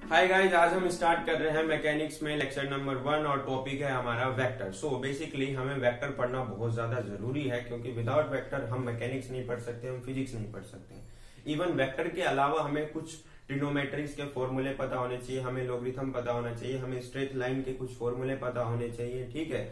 Hi guys, आज हम start कर रहे हैं मैकेनिक्स में लेक्चर नंबर 1 और टॉपिक है हमारा वेक्टर। सो बेसिकली हमें वेक्टर पढ़ना बहुत ज्यादा जरूरी है क्योंकि विदाउट वेक्टर हम मैकेनिक्स नहीं पढ़ सकते, हम फिजिक्स नहीं पढ़ सकते। इवन वेक्टर के अलावा हमें कुछ ट्रिग्नोमेट्रिक्स के फॉर्मूले पता होने चाहिए, हमें लॉगरिथम पता होना चाहिए, हमें स्ट्रेट लाइन के कुछ फॉर्मूले पता होने चाहिए। ठीक है,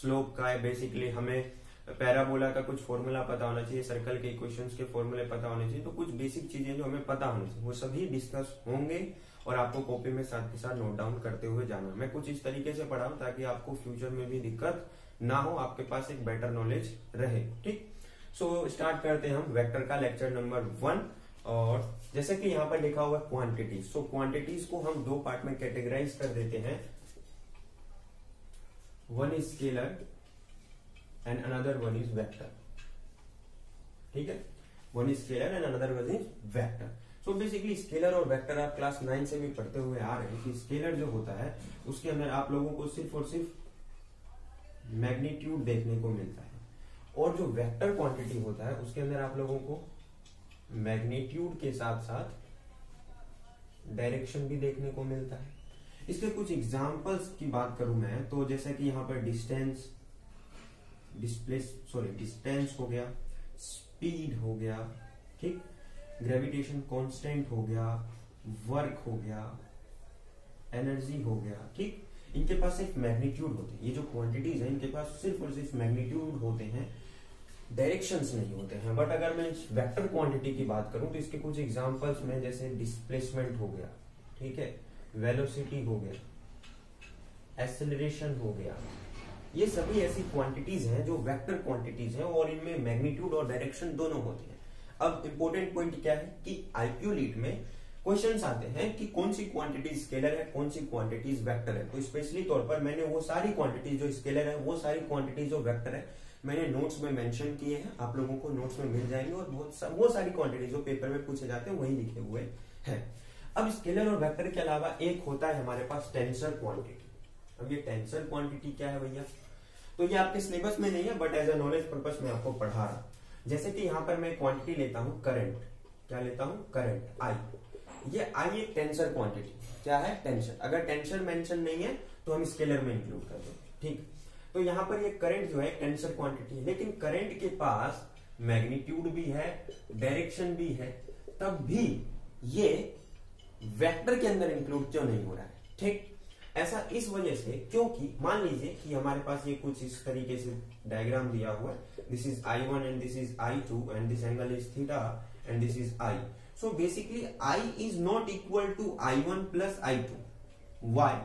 स्लोप का है, बेसिकली हमें पैराबोला का कुछ फॉर्मूला पता होना चाहिए, सर्कल के इक्वेशंस के फॉर्मूले पता होने चाहिए। तो कुछ बेसिक चीजें जो हमें पता होनी चाहिए वो सभी डिस्कस होंगे और आपको कॉपी में साथ के साथ नोट डाउन करते हुए जाना। मैं कुछ इस तरीके से पढ़ाऊं ताकि आपको फ्यूचर में भी दिक्कत ना हो, आपके पास एक बेटर नॉलेज रहे। ठीक, सो स्टार्ट करते हैं हम वेक्टर का लेक्चर नंबर 1। और जैसे कि यहाँ पर लिखा हुआ है क्वांटिटीज। सो क्वांटिटीज को हम दो पार्ट में कैटेगराइज कर देते हैं, one is scalar and another one is vector. ठीक है, one is scalar and another one is vector. So basically scalar और वेक्टर आप क्लास 9 से भी पढ़ते हुए आ रहे हैं कि स्केलर जो होता है उसके अंदर आप लोगों को सिर्फ और सिर्फ मैग्नीट्यूड देखने को मिलता है, और जो वेक्टर क्वांटिटी होता है उसके अंदर आप लोगों को मैग्नीट्यूड के साथ साथ डायरेक्शन भी देखने को मिलता है। इसके कुछ एग्जांपल्स की बात करूं मैं तो जैसे कि यहाँ पर डिस्टेंस हो गया, स्पीड हो गया, ठीक, ग्रेविटेशन कांस्टेंट हो गया, वर्क हो गया, एनर्जी हो गया। ठीक, इनके पास सिर्फ मैग्नीट्यूड होते हैं। ये जो क्वांटिटीज हैं इनके पास सिर्फ और सिर्फ मैग्नीट्यूड होते हैं, डायरेक्शंस नहीं होते हैं। बट अगर मैं वेक्टर क्वांटिटी की बात करूं तो इसके कुछ एग्जांपल्स में जैसे डिस्प्लेसमेंट हो गया, ठीक है, वेलोसिटी हो गया, एक्सेलरेशन हो गया, ये सभी ऐसी क्वांटिटीज हैं जो वेक्टर क्वांटिटीज हैं और इनमें मैग्नीट्यूड और डायरेक्शन दोनों होते हैं। अब इंपॉर्टेंट पॉइंट क्या है कि आईक्यू लीड में क्वेश्चंस आते हैं कि कौन सी क्वांटिटीज स्केलर है, कौन सी क्वांटिटीज वेक्टर है। तो स्पेशली तौर पर मैंने वो सारी क्वांटिटीज जो स्केलर है, वो सारी क्वांटिटीज जो वेक्टर है, मैंने नोट्स में मेंशन किए हैं। आप लोगों को नोट्स में मिल जाएंगे और वो सारी क्वांटिटीज जो पेपर में पूछे जाते हैं वही लिखे हुए हैं। अब स्केलर और वेक्टर के अलावा एक होता है हमारे पास टेंसर क्वांटिटी। अब ये टेंसर क्वांटिटी क्या है भैया, तो ये आपके सिलेबस में नहीं है but as a knowledge purpose में आपको पढ़ा रहा हूं। जैसे कि यहाँ पर मैं क्वांटिटी लेता हूं करंट, क्या लेता हूं, करंट आई। ये आई एक टेंसर क्वांटिटी, क्या है, टेंसर। अगर टेंसर मेंशन नहीं है तो हम स्केलर में इंक्लूड कर देंगे। ठीक, तो यहाँ पर ये करंट जो है टेंसर क्वांटिटी है, लेकिन करंट के पास मैग्नीट्यूड भी है, डायरेक्शन भी है, तब भी ये वेक्टर के अंदर इंक्लूड क्यों नहीं हो रहा है। ठीक, ऐसा इस वजह से क्योंकि मान लीजिए कि हमारे पास ये कुछ इस तरीके से डायग्राम दिया हुआ है, this is I1 and this is I2 and this angle is theta and this is I। So basically I is not equal to I1 plus I2। Why?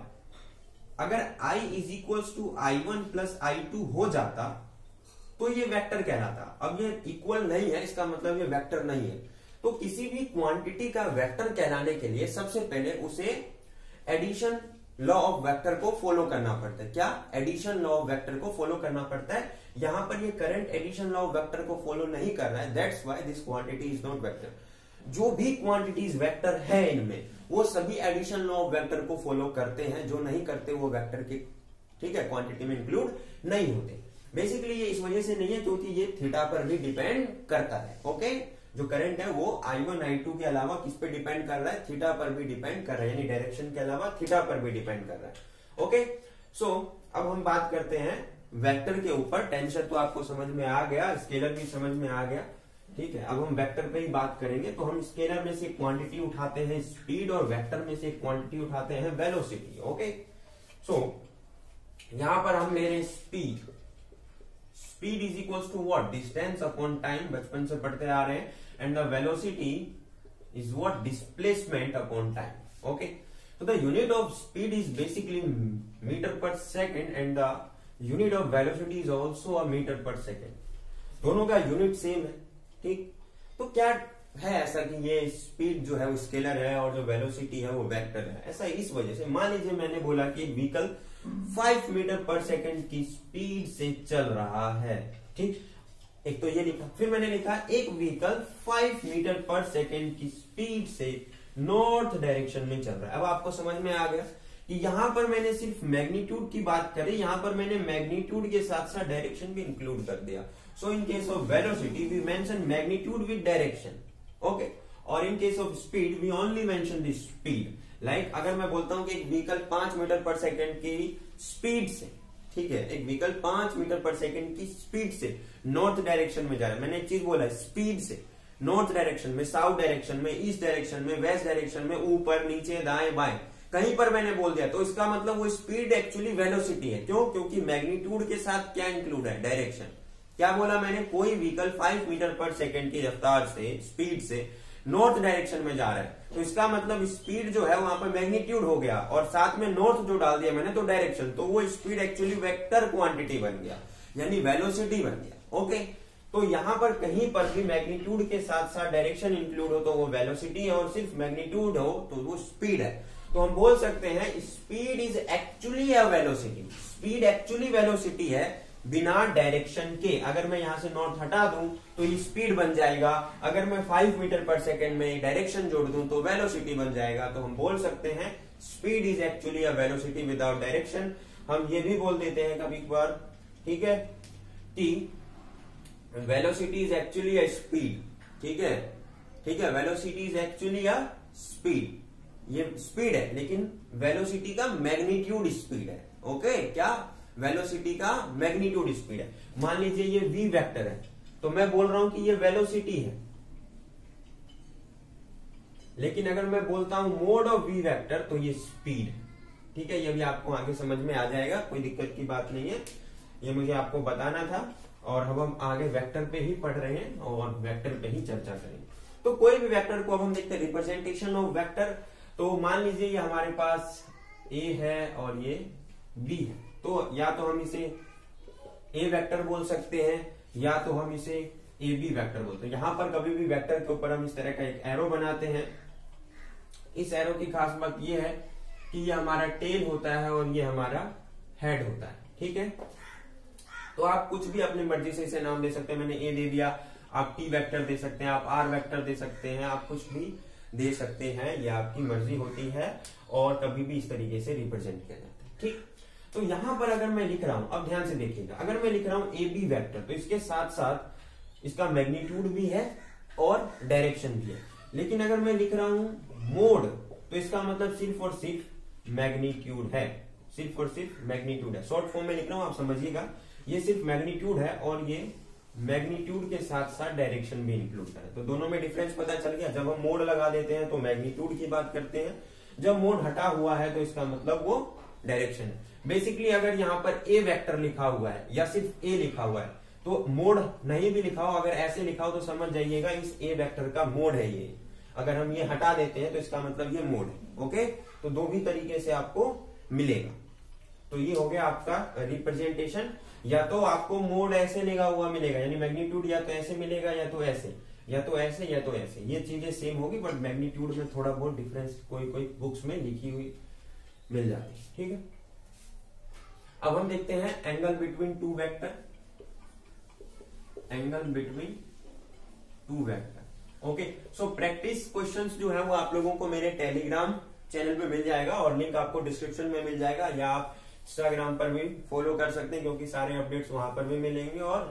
अगर I is equal to I1 plus I2 हो जाता तो ये vector कहलाता। अब ये equal नहीं है, इसका मतलब ये वेक्टर नहीं है। तो किसी भी क्वांटिटी का वेक्टर कहलाने के लिए सबसे पहले उसे एडिशन लॉ ऑफ वेक्टर को फॉलो करना पड़ता है। क्या? एडिशन लॉ ऑफ वेक्टर को फॉलो करना पड़ता है। यहां पर ये current addition law of vector को फॉलो नहीं कर रहा है, that's why this quantity is not vector. जो भी क्वांटिटीज वेक्टर है इनमें वो सभी एडिशन लॉ ऑफ वेक्टर को फॉलो करते हैं, जो नहीं करते वो वेक्टर के, ठीक है, क्वांटिटी में इंक्लूड नहीं होते। बेसिकली ये इस वजह से नहीं है क्योंकि ये थीटा पर भी डिपेंड करता है। ओके, जो करंट है वो I1 I2 के अलावा किस पे डिपेंड कर रहा है, थीटा पर भी डिपेंड कर रहा है, यानी डायरेक्शन के अलावा थीटा पर भी डिपेंड कर रहा है। ओके, सो अब हम बात करते हैं वेक्टर के ऊपर। टेंसर तो आपको समझ में आ गया, स्केलर भी समझ में आ गया, ठीक है। अब हम वेक्टर पे ही बात करेंगे। तो हम स्केलर में से क्वांटिटी उठाते हैं स्पीड और वेक्टर में से क्वांटिटी उठाते हैं वेलोसिटी। ओके, सो यहां पर हम ले रहे हैं speed. Speed is equal to what, distance upon time, बचपन से पढ़ते आ रहे हैं। And the velocity is what, displacement upon time. Okay, so the unit of speed is basically meter per second and the unit of velocity is also a meter per second। दोनों का unit same है। ठीक, तो क्या है ऐसा कि ये स्पीड जो है वो स्केलर है और जो वेलोसिटी है वो वेक्टर है। ऐसा इस वजह से, मान लीजिए मैंने बोला कि एक व्हीकल 5 मीटर पर सेकंड की स्पीड से चल रहा है। ठीक, एक तो ये लिखा, फिर मैंने लिखा एक व्हीकल 5 मीटर पर सेकंड की स्पीड से नॉर्थ डायरेक्शन में चल रहा है। अब आपको समझ में आ गया कि यहां पर मैंने सिर्फ मैग्नीट्यूड की बात करी, यहां पर मैंने मैग्नीट्यूड के साथ साथ डायरेक्शन भी इंक्लूड कर दिया। So in case of velocity we mention magnitude with direction. Okay, और in case of speed we only mention the speed, like अगर मैं बोलता हूं कि एक व्हीकल 5 मीटर पर सेकेंड की स्पीड से, ठीक है, एक व्हीकल 5 मीटर पर सेकेंड की स्पीड से नॉर्थ डायरेक्शन में जा रहा है, मैंने एक चीज बोला है, स्पीड से नॉर्थ डायरेक्शन में, साउथ डायरेक्शन में, ईस्ट डायरेक्शन में, वेस्ट डायरेक्शन में, ऊपर नीचे दाएं बाएं कहीं पर मैंने बोल दिया, तो इसका मतलब वो स्पीड एक्चुअली वेलोसिटी है। क्यों? क्योंकि मैग्नीट्यूड के साथ क्या इंक्लूड है? डायरेक्शन। क्या बोला मैंने? कोई व्हीकल 5 मीटर पर सेकेंड की रफ्तार से, स्पीड से नॉर्थ डायरेक्शन में जा रहा है, तो इसका मतलब स्पीड जो है वहां पर मैग्नीट्यूड हो गया, और साथ में नॉर्थ जो डाल दिया मैंने तो डायरेक्शन, तो वो स्पीड एक्चुअली वेक्टर क्वांटिटी बन गया, यानी वेलोसिटी बन गया। ओके, तो यहां पर कहीं पर भी मैग्नीट्यूड के साथ साथ डायरेक्शन इंक्लूड हो तो वो वेलोसिटी है, और सिर्फ मैग्नीट्यूड हो तो वो स्पीड है। तो हम बोल सकते हैं speed is actually a velocity, speed actually velocity है बिना डायरेक्शन के। अगर मैं यहां से नॉर्थ हटा दूं तो ये स्पीड बन जाएगा, अगर मैं 5 मीटर पर सेकेंड में डायरेक्शन जोड़ दूं तो वेलोसिटी बन जाएगा। तो हम बोल सकते हैं speed is actually a velocity without direction. हम ये भी बोल देते हैं कभी कभार, ठीक है, कि velocity is actually a speed, ठीक है, ठीक है, velocity is actually a speed, ये स्पीड है लेकिन वेलोसिटी का मैग्नीट्यूड स्पीड है। ओके, क्या? वेलोसिटी का मैग्नीट्यूड स्पीड है। मान लीजिए ये v वेक्टर है, तो मैं बोल रहा हूं कि ये वेलोसिटी है, लेकिन अगर मैं बोलता हूं मोड ऑफ v वेक्टर तो ये स्पीड, ठीक है। ये भी आपको आगे समझ में आ जाएगा, कोई दिक्कत की बात नहीं है, ये मुझे आपको बताना था। और अब हम आगे वेक्टर पे ही पढ़ रहे हैं और वेक्टर पे ही चर्चा करेंगे। तो कोई भी वेक्टर को अब हम देखते हैं रिप्रेजेंटेशन ऑफ वेक्टर। तो मान लीजिए ये हमारे पास a है और ये b है, तो या तो हम इसे a वेक्टर बोल सकते हैं या तो हम इसे ab वेक्टर बोलते हैं। यहां पर कभी भी वेक्टर के ऊपर हम इस तरह का एक एरो बनाते हैं। इस एरो की खास बात ये है कि ये हमारा टेल होता है और ये हमारा हेड होता है, ठीक है। तो आप कुछ भी अपनी मर्जी से इसे नाम दे सकते हैं, मैंने a दे दिया, आप t वेक्टर दे सकते हैं, आप r वेक्टर दे सकते हैं, आप कुछ भी दे सकते हैं, ये आपकी मर्जी होती है और कभी भी इस तरीके से रिप्रेजेंट किया जाता है, ठीक। तो यहां पर अगर मैं लिख रहा हूं, अब ध्यान से देखिएगा, अगर मैं लिख रहा हूं ए बी वेक्टर तो इसके साथ साथ इसका मैग्नीट्यूड भी है और डायरेक्शन भी है। लेकिन अगर मैं लिख रहा हूं मोड तो इसका मतलब सिर्फ और सिर्फ मैग्नीट्यूड है, सिर्फ और सिर्फ मैग्नीट्यूड है। शॉर्ट फॉर्म में लिख रहा हूं, आप समझिएगा, ये सिर्फ मैग्नीट्यूड है और ये मैग्नीट्यूड के साथ साथ डायरेक्शन भी इंक्लूड है। तो दोनों में डिफरेंस पता चल गया। जब हम मोड लगा देते हैं तो मैग्नीट्यूड की बात करते हैं, जब मोड हटा हुआ है तो इसका मतलब वो डायरेक्शन है। बेसिकली अगर यहाँ पर ए वेक्टर लिखा हुआ है या सिर्फ ए लिखा हुआ है तो मोड नहीं भी लिखा हो, अगर ऐसे लिखा हो तो समझ जाइएगा इस ए वेक्टर का मोड है ये। अगर हम ये हटा देते हैं तो इसका मतलब ये मोड है। ओके, तो दो भी तरीके से आपको मिलेगा। तो ये हो गया आपका रिप्रेजेंटेशन। या तो आपको मोड ऐसे लिखा हुआ मिलेगा, यानी मैग्नीट्यूड या तो ऐसे मिलेगा या तो ऐसे, या तो ऐसे या तो ऐसे, ये चीजें सेम होगी, बट मैग्नीट्यूड में थोड़ा बहुत डिफरेंस कोई कोई बुक्स में लिखी हुई मिल जाती है, ठीक है। अब हम देखते हैं angle between two vector, angle between two vector. Okay, so practice questions जो है वो आप लोगों को मेरे टेलीग्राम चैनल पे मिल जाएगा और लिंक आपको डिस्क्रिप्शन में मिल जाएगा, या आप इंस्टाग्राम पर भी फॉलो कर सकते हैं क्योंकि सारे अपडेट्स वहां पर भी मिलेंगे और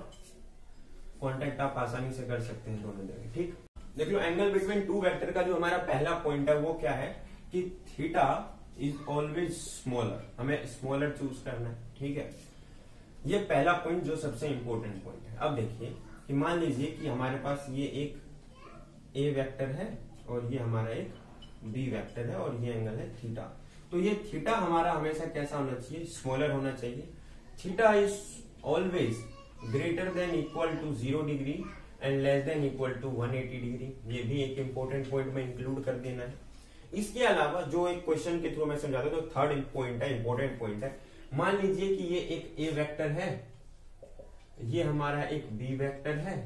कांटेक्ट आप आसानी से कर सकते हैं दोनों जगह, ठीक। देख लो, एंगल बिटवीन टू वेक्टर का जो हमारा पहला पॉइंट है वो क्या है कि थीटा इज ऑलवेज स्मॉलर, हमें स्मॉलर चूज करना है, ठीक है। ये पहला पॉइंट जो सबसे इंपॉर्टेंट पॉइंट है। अब देखिए कि मान लीजिए कि हमारे पास ये एक ए वेक्टर है और ये हमारा एक बी वेक्टर है और ये एंगल है थीटा। तो ये थीटा हमारा हमेशा कैसा होना चाहिए? स्मॉलर होना चाहिए। Theta is always greater than equal to 0 degree and less than equal to 180 degree. ये भी एक इंपॉर्टेंट पॉइंट में इंक्लूड कर देना है। इसके अलावा जो एक क्वेश्चन के थ्रू मैं समझाता हूं, तो थर्ड पॉइंट है, इंपॉर्टेंट पॉइंट है। मान लीजिए कि ये एक ए वेक्टर है, ये हमारा एक बी वेक्टर है,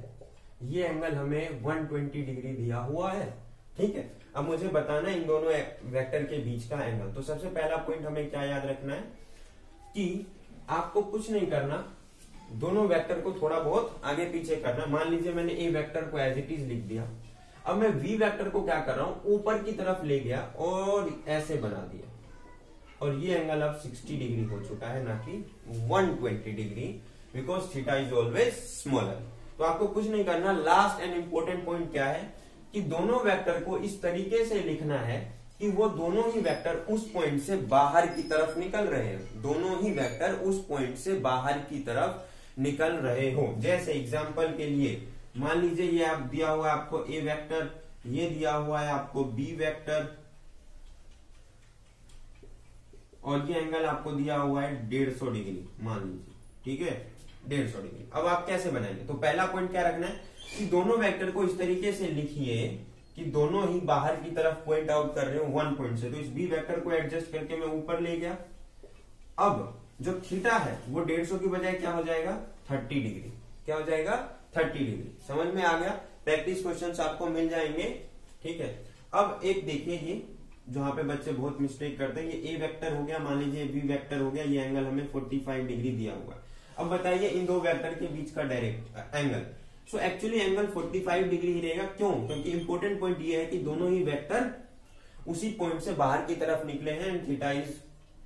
ये एंगल हमें 120 डिग्री दिया हुआ है, ठीक है। अब मुझे बताना है इन दोनों वेक्टर के बीच का एंगल। तो सबसे पहला पॉइंट हमें क्या याद रखना है कि आपको कुछ नहीं करना, दोनों वेक्टर को थोड़ा बहुत आगे पीछे करना। मान लीजिए मैंने ए वेक्टर को एज इट इज लिख दिया, अब मैं वी वेक्टर को क्या कर रहा हूं, ऊपर की तरफ ले गया और ऐसे बना दिया, और ये एंगल अब 60 डिग्री हो चुका है, ना कि 120 degree, because theta is always smaller. तो आपको कुछ नहीं करना। लास्ट एंड इंपॉर्टेंट पॉइंट क्या है कि दोनों वेक्टर को इस तरीके से लिखना है कि वो दोनों ही वेक्टर उस पॉइंट से बाहर की तरफ निकल रहे हैं, दोनों ही वेक्टर उस पॉइंट से बाहर की तरफ निकल रहे हो। जैसे एग्जांपल के लिए मान लीजिए ये आप दिया हुआ है आपको ए वेक्टर, ये दिया हुआ है आपको बी वेक्टर, और ये एंगल आपको दिया हुआ है 150 डिग्री मान लीजिए, ठीक है 150 डिग्री। अब आप कैसे बनाएंगे? तो पहला पॉइंट क्या रखना है कि दोनों वेक्टर को इस तरीके से लिखिए कि दोनों ही बाहर की तरफ पॉइंट आउट कर रहे हो 1 पॉइंट से। तो इस बी वेक्टर को एडजस्ट करके मैं ऊपर ले गया। अब जो थीटा है वो 150 की बजाय क्या हो जाएगा 30 डिग्री। क्या हो जाएगा 30 डिग्री। समझ में आ गया? प्रैक्टिस क्वेश्चंस आपको मिल जाएंगे, ठीक है। अब एक देखिए ये जहां पे बच्चे बहुत मिस्टेक करते हैं, ये ए वेक्टर हो गया, मान लीजिए बी वेक्टर हो गया, ये एंगल हमें 45 डिग्री दिया हुआ है। अब बताइए इन दो वेक्टर के बीच का direct angle, so actually angle 45 degree ही रहेगा। क्यों? क्योंकि इंपॉर्टेंट पॉइंट ये है कि दोनों ही वेक्टर उसी पॉइंट से बाहर की तरफ निकले हैं and theta is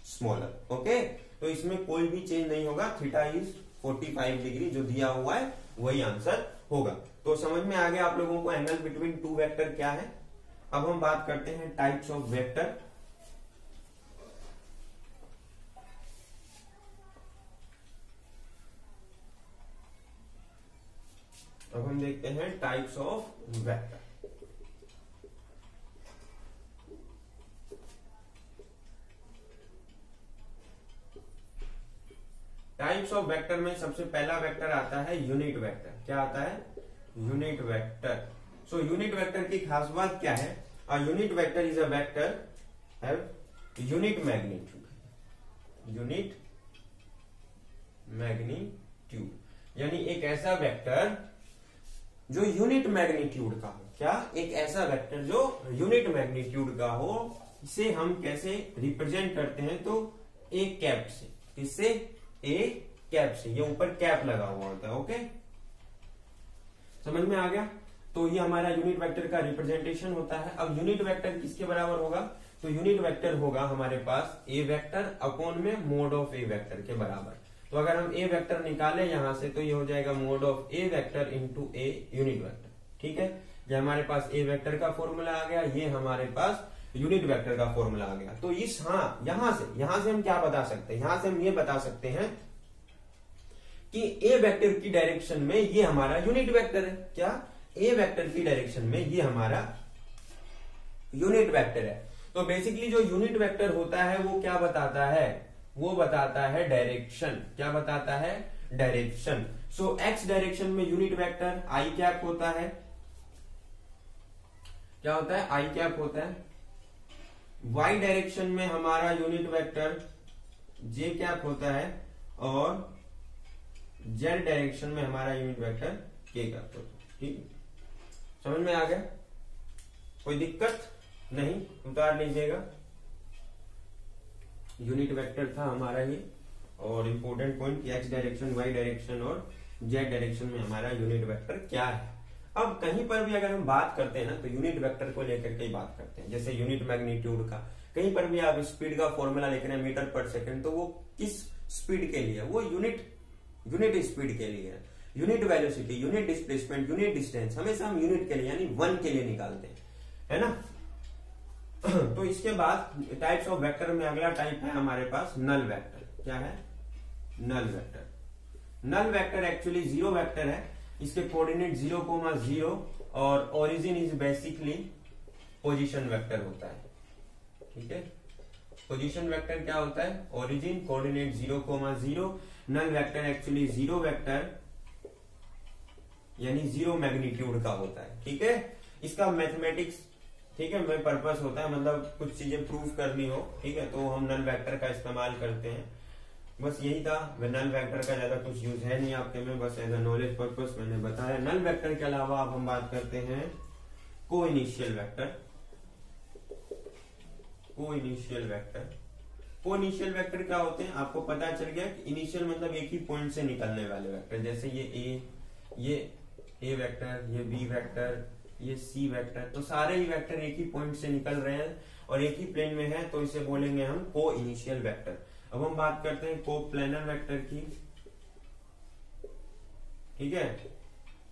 smaller. Okay, तो इसमें कोई भी चेंज नहीं होगा, थीटा इज 45 डिग्री जो दिया हुआ है वही आंसर होगा। तो समझ में आ गया आप लोगों को एंगल बिटवीन टू वेक्टर क्या है। अब हम बात करते हैं टाइप्स ऑफ वेक्टर। अब हम देखते हैं types of vector. Types of vector में सबसे पहला वेक्टर आता है यूनिट वेक्टर। क्या आता है? Unit vector. So unit vector की खास बात क्या है? A unit vector is a vector have unit magnitude. Unit magnitude यानी एक ऐसा वेक्टर जो यूनिट मैग्नीट्यूड का हो। क्या? एक ऐसा वेक्टर जो यूनिट मैग्नीट्यूड का हो। इसे हम कैसे रिप्रेजेंट करते हैं? तो ए कैप से। किससे? ए कैप से। ये ऊपर कैप लगा हुआ होता है। ओके, समझ में आ गया? तो ये हमारा यूनिट वेक्टर का रिप्रेजेंटेशन होता है। अब यूनिट वेक्टर किसके बराबर होगा? तो यूनिट वेक्टर होगा हमारे पास ए वेक्टर अपॉन में मोड ऑफ ए वेक्टर के बराबर। तो अगर हम ए वेक्टर निकालें यहां से तो ये हो जाएगा mode of A vector into a unit vector. ठीक है, ये हमारे पास ए वेक्टर का फॉर्मूला आ गया, ये हमारे पास यूनिट वेक्टर का फॉर्मूला आ गया। तो इस यहां से हम क्या बता सकते हैं? यहां से हम ये बता सकते हैं कि ए वेक्टर की डायरेक्शन में ये हमारा यूनिट वेक्टर है। क्या? ए वेक्टर की डायरेक्शन में ये हमारा यूनिट वेक्टर है। तो बेसिकली जो यूनिट वेक्टर होता है वो क्या बताता है? वो बताता है डायरेक्शन। क्या बताता है? डायरेक्शन। सो एक्स डायरेक्शन में यूनिट वेक्टर आई कैप होता है। क्या होता है? आई कैप होता है। वाई डायरेक्शन में हमारा यूनिट वेक्टर जे कैप होता है और जेड डायरेक्शन में हमारा यूनिट वेक्टर के कैप होता है। ठीक, समझ में आ गया? कोई दिक्कत नहीं, उतार लीजिएगा। यूनिट वेक्टर था हमारा ये, और important point X direction, Y direction और जेड डायरेक्शन में हमारा यूनिट वेक्टर क्या है। अब कहीं पर भी अगर हम बात करते हैं ना तो यूनिट वेक्टर को लेकर के ही बात करते हैं। जैसे यूनिट मैग्नीट्यूड का, कहीं पर भी आप स्पीड का फॉर्मूला लिख रहे हैं मीटर पर सेकंड, तो वो किस स्पीड के लिए? वो यूनिट स्पीड के लिए है। Unit velocity, unit displacement, unit distance हमेशा हम यूनिट के लिए यानी 1 के लिए निकालते हैं, है ना। तो इसके बाद टाइप्स ऑफ वेक्टर में अगला टाइप है हमारे पास नल वेक्टर। क्या है? Null vector. Null vector actually zero vector है। इसके कोऑर्डिनेट 0,0 और origin is basically position vector होता है। ठीक है, पोजीशन वेक्टर क्या होता है? Origin, coordinate 0,0। Null vector actually zero vector यानी जीरो मैग्नीट्यूड का होता है। ठीक है, इसका मैथमेटिक्स, ठीक है, में पर्पस होता है, मतलब कुछ चीजें प्रूव करनी हो, ठीक है, तो हम नल वेक्टर का इस्तेमाल करते हैं। बस यही था। नल वेक्टर का ज्यादा कुछ यूज है नहीं आपके में, बस एज अ नॉलेज पर्पस मैंने बताया। नल वेक्टर के अलावा अब हम बात करते हैं को इनिशियल वेक्टर। को इनिशियल वेक्टर, को इनिशियल वेक्टर क्या होते हैं? आपको पता चल गया कि इनिशियल मतलब एक ही पॉइंट से निकलने वाले वेक्टर। जैसे ये ए वेक्टर, ये बी वेक्टर, ये सी वेक्टर, तो सारे ही वेक्टर एक ही पॉइंट से निकल रहे हैं और एक ही प्लेन में है, तो इसे बोलेंगे हम को इनिशियल वेक्टर। अब हम बात करते हैं को प्लेनर वेक्टर की। ठीक है,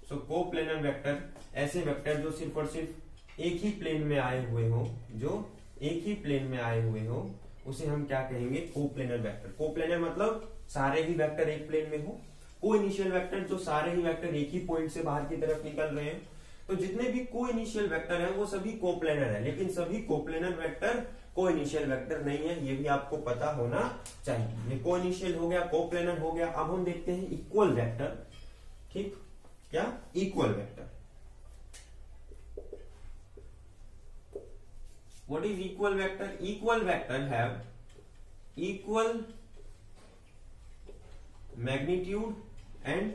सो को प्लेनर वेक्टर ऐसे वेक्टर जो सिर्फ और सिर्फ एक ही प्लेन में आए हुए हो, जो एक ही प्लेन में आए हुए हो उसे हम क्या कहेंगे, कोप्लेनर वेक्टर। कोप्लेनर मतलब सारे ही वेक्टर एक प्लेन में हो। को इनिशियल वेक्टर जो सारे ही वेक्टर एक ही पॉइंट से बाहर की तरफ निकल रहे हैं। तो जितने भी को इनिशियल वेक्टर हैं वो सभी कोप्लेनर है, लेकिन सभी कोप्लेनर वेक्टर को इनिशियल वेक्टर नहीं है, ये भी आपको पता होना चाहिए। ये को इनिशियल हो गया, कोप्लेनर हो गया। अब हम देखते हैं इक्वल वेक्टर। ठीक, क्या equal vector, what is equal vector? Equal vector have equal magnitude and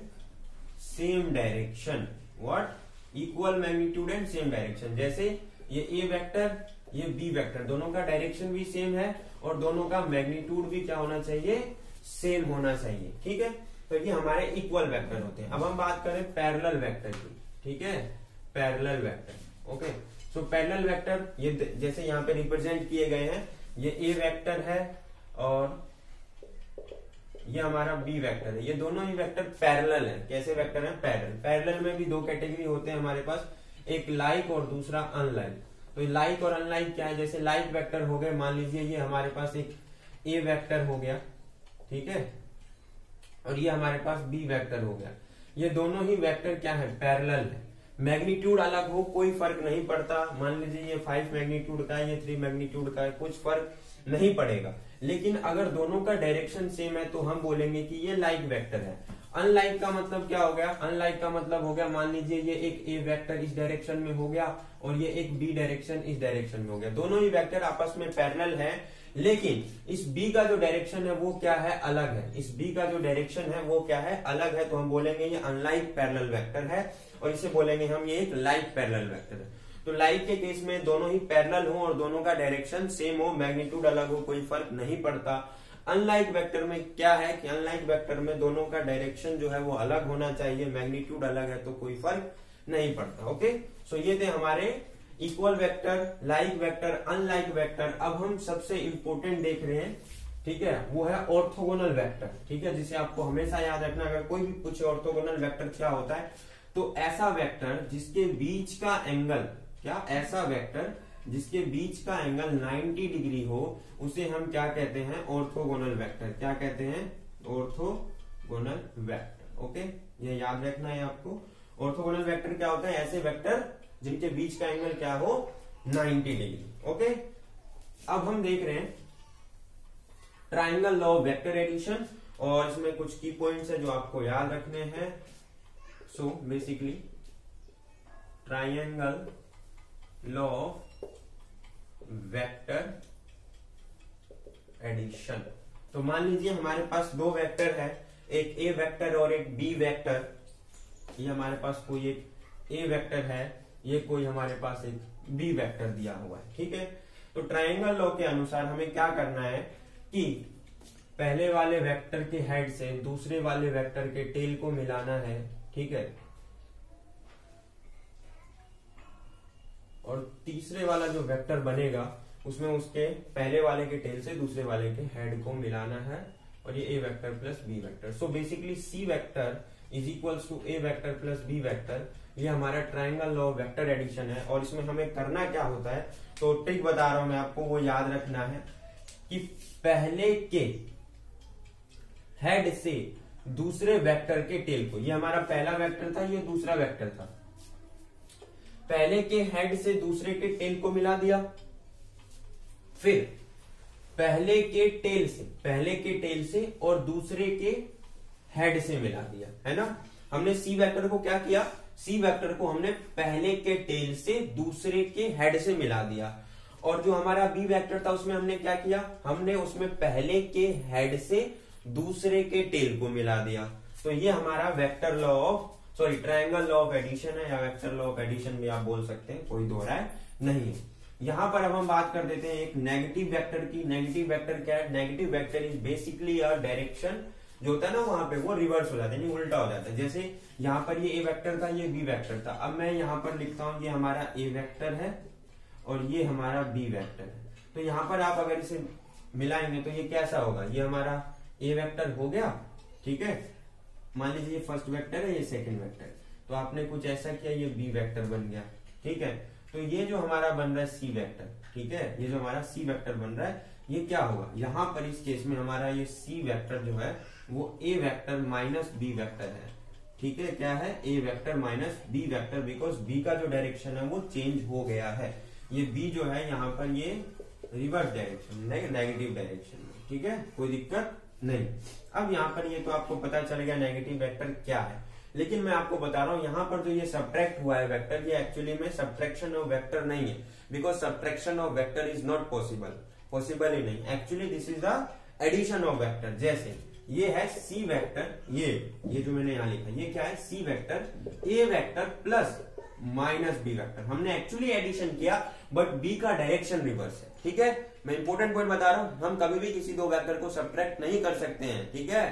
same direction. What? Equal magnitude and same direction. जैसे ये ए वेक्टर, ये बी वेक्टर, दोनों का डायरेक्शन भी सेम है और दोनों का मैग्नीट्यूड भी क्या होना चाहिए, सेम होना चाहिए। ठीक है, तो ये हमारे इक्वल वेक्टर होते हैं। अब हम बात करें पैरेलल वेक्टर की। ठीक है, parallel vector. Okay, so parallel vector ये जैसे यहाँ पे रिप्रेजेंट किए गए हैं, ये ए वेक्टर है और ये हमारा बी वेक्टर है। ये दोनों ही वेक्टर पैरेलल है। कैसे वेक्टर है? पैरेलल। पैरेलल में भी दो कैटेगरी होते हैं हमारे पास, एक लाइक और दूसरा अनलाइक। तो लाइक और अनलाइक क्या है? जैसे लाइक वेक्टर हो गए, मान लीजिए ये हमारे पास एक ए वेक्टर हो गया, ठीक है, और ये हमारे पास बी वेक्टर हो गया। ये दोनों ही वेक्टर क्या है? पैरेलल है। मैग्नीट्यूड अलग हो कोई फर्क नहीं पड़ता। मान लीजिए ये 5 मैग्नीट्यूड का है, ये 3 मैग्नीट्यूड का है, कुछ फर्क नहीं पड़ेगा। लेकिन अगर दोनों का डायरेक्शन सेम है तो हम बोलेंगे कि ये लाइक वेक्टर है। अनलाइक का मतलब क्या हो गया? अनलाइक का मतलब हो गया, मान लीजिए ये एक ए वेक्टर इस डायरेक्शन में हो गया और ये एक बी डायरेक्शन इस डायरेक्शन में हो गया। दोनों ही वेक्टर आपस में पैरेलल है, लेकिन इस बी का जो डायरेक्शन है वो क्या है? अलग है। इस बी का जो डायरेक्शन है वो क्या है? अलग है। तो हम बोलेंगे ये अनलाइक पैरेलल वेक्टर है और इसे बोलेंगे हम ये एक लाइक पैरेलल वेक्टर है। तो लाइक के केस में दोनों ही पैरेलल हो और दोनों का डायरेक्शन सेम हो, मैग्नीट्यूड अलग हो, कोई फर्क नहीं पड़ता। अनलाइक वेक्टर में क्या है कि अनलाइक वेक्टर में दोनों का डायरेक्शन जो है वो अलग होना चाहिए, मैग्नीट्यूड अलग है तो कोई फर्क नहीं पड़ता। ओके, सो ये थे हमारे equal vector, like vector, unlike vector. अब हम सबसे इंपोर्टेंट देख रहे हैं, ठीक है, वो है ऑर्थोगोनल वेक्टर। ठीक है, जिसे आपको हमेशा याद रखना, अगर कोई भी पूछे ऑर्थोगोनल वेक्टर क्या होता है, तो ऐसा वेक्टर जिसके बीच का एंगल, क्या ऐसा वेक्टर जिसके बीच का एंगल 90 डिग्री हो, उसे हम क्या कहते हैं? Orthogonal vector. क्या कहते हैं? Orthogonal vector. ओके, ये याद रखना है आपको। ऑर्थोगोनल वेक्टर क्या होता है? ऐसे वेक्टर जिनके बीच का एंगल क्या हो? 90 डिग्री। ओके, अब हम देख रहे हैं triangle law of vector addition और इसमें कुछ की पॉइंट्स है जो आपको याद रखने हैं। So basically triangle law of vector addition. तो मान लीजिए हमारे पास दो वेक्टर है, एक ए वेक्टर और एक बी वेक्टर। ये हमारे पास कोई एक ए वेक्टर है, ये कोई हमारे पास एक बी वेक्टर दिया हुआ है। ठीक है, तो ट्राइंगल लॉ के अनुसार हमें क्या करना है कि पहले वाले वेक्टर के हेड से दूसरे वाले वेक्टर के टेल को मिलाना है। ठीक है, और तीसरे वाला जो वेक्टर बनेगा उसमें उसके पहले वाले के टेल से दूसरे वाले के हेड को मिलाना है, और ये A vector plus B vector. So basically C vector is equals to A vector plus B vector. ये हमारा triangle law of vector addition है। और इसमें हमें करना क्या होता है, तो ट्रिक बता रहा हूं मैं आपको, वो याद रखना है कि पहले के हेड से दूसरे वेक्टर के टेल को, ये हमारा पहला वेक्टर था, ये दूसरा वेक्टर था, पहले के हेड से दूसरे के टेल को मिला दिया, फिर पहले के टेल से और दूसरे के हेड से मिला दिया, है ना। हमने सी वेक्टर को क्या किया? सी वेक्टर को हमने पहले के टेल से दूसरे के हेड से मिला दिया। और जो हमारा बी वेक्टर था उसमें हमने क्या किया? हमने उसमें पहले के हेड से दूसरे के टेल को मिला दिया। तो ये हमारा vector law of triangle law of addition है, या वेक्टर लॉ ऑफ एडिशन भी आप बोल सकते हैं, कोई दो राय नहीं है। यहां पर अब हम बात कर देते हैं एक नेगेटिव वेक्टर की। नेगेटिव वेक्टर क्या है? Negative vector is basically a direction जो होता है ना, वहां पे वो रिवर्स हो जाता है, उल्टा हो जाता है। जैसे यहाँ पर ये ए वेक्टर था, ये बी वेक्टर था। अब मैं यहाँ पर लिखता हूं ये हमारा ए वेक्टर है और ये हमारा बी वेक्टर है। तो यहाँ पर आप अगर इसे मिलाएंगे तो ये कैसा होगा? ये हमारा ए वेक्टर हो गया, ठीक है, मान लीजिए ये फर्स्ट वेक्टर है, ये सेकंड वेक्टर, तो आपने कुछ ऐसा किया, ये बी वेक्टर बन गया। ठीक है, तो ये जो हमारा बन रहा है सी वेक्टर, ठीक है, ये जो हमारा सी वेक्टर बन रहा है ये क्या होगा, यहाँ पर इस केस में हमारा ये सी वेक्टर जो है वो A vector minus B vector है, ठीक है, क्या है, A vector minus B vector, because B का जो डायरेक्शन है वो चेंज हो गया है, ये बी जो है यहाँ पर ये रिवर्स डायरेक्शन, नेगेटिव डायरेक्शन में, ठीक है, कोई दिक्कत नहीं। अब यहाँ पर ये तो आपको पता चल गया नेगेटिव वेक्टर क्या है, लेकिन मैं आपको बता रहा हूँ यहाँ पर जो ये सब्ट्रैक्ट हुआ है वेक्टर, ये एक्चुअली में सब्ट्रैक्शन ऑफ वेक्टर नहीं है, because subtraction of vector is not possible ही नहीं, actually this is the addition of vector. जैसे ये है सी वेक्टर, ये जो मैंने यहाँ लिखा ये क्या है, C vector A vector plus minus B vector, हमने एक्चुअली एडिशन किया बट बी का डायरेक्शन रिवर्स है, ठीक है। मैं इंपॉर्टेंट पॉइंट बता रहा हूं, हम कभी भी किसी दो वेक्टर को सब्ट्रैक्ट नहीं कर सकते हैं, ठीक है,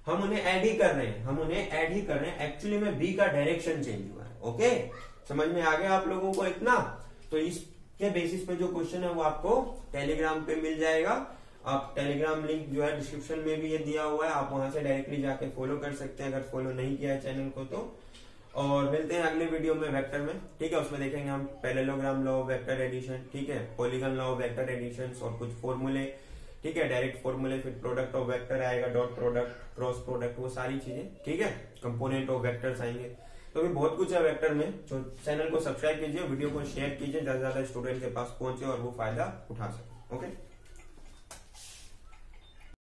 हम उन्हें ऐड ही कर रहे हैं, एक्चुअली में बी का डायरेक्शन चेंज हुआ है। ओके, समझ में आ गया आप लोगों को इतना? तो इसके बेसिस पे जो क्वेश्चन है वो आपको टेलीग्राम पे मिल जाएगा, आप टेलीग्राम लिंक जो है डिस्क्रिप्शन में भी ये दिया हुआ है, आप वहां से डायरेक्टली जाके फॉलो कर सकते हैं अगर फॉलो नहीं किया है चैनल को तो। और मिलते हैं अगले वीडियो में वेक्टर में, ठीक है, उसमें देखेंगे हम parallelogram law of vector addition, ठीक है, polygon law of vector addition और कुछ फॉर्मूले, ठीक है, डायरेक्ट फॉर्मूले, फिर प्रोडक्ट ऑफ वेक्टर आएगा, डॉट प्रोडक्ट, क्रॉस प्रोडक्ट, वो सारी चीजें, ठीक है, कंपोनेंट ऑफ वेक्टर्स आएंगे। तो भी बहुत कुछ है वेक्टर में, तो चैनल को सब्सक्राइब कीजिए, वीडियो को शेयर कीजिए, ज्यादा से ज्यादा स्टूडेंट के पास पहुंचे और वो फायदा उठा सके। ओके।